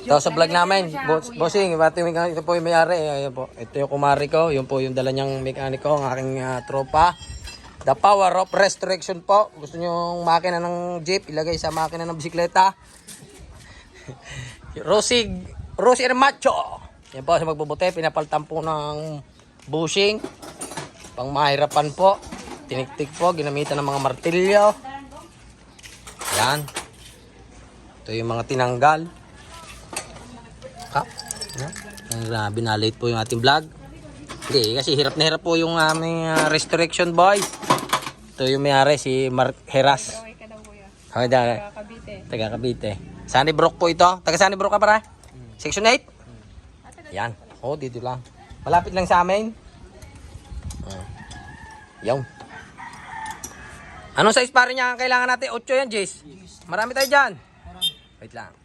Ito sa vlog namin, bossing, ito po yung may-ari. Ayan po. Ito yung kumari ko, yun po yung dala niyang mekaniko, ang aking tropa. The power of restoration po. Gusto nyo makina ng jeep, ilagay sa makina ng bisikleta. Rosie Macho. Yan po sa magbubuti, pinapaltan po ng bushing. Pang mahirapan po. Tiniktik po, ginamitan ng mga martilyo. Yan. Ito yung mga tinanggal. Binalate po yung ating vlog. Hindi, kasi hirap na hirap po yung aming restoration boy. Ito yung may-ari, si Mark Heras. Taga Cavite. Sunnybrook po ito. Taga Sunnybrook ka para? Section 8? Yan. Oh, dito lang. Malapit lang sa amin. Yung. Anong size pa rin niya ang kailangan natin? 8 yan, Jace. Marami tayo dyan. Wait lang.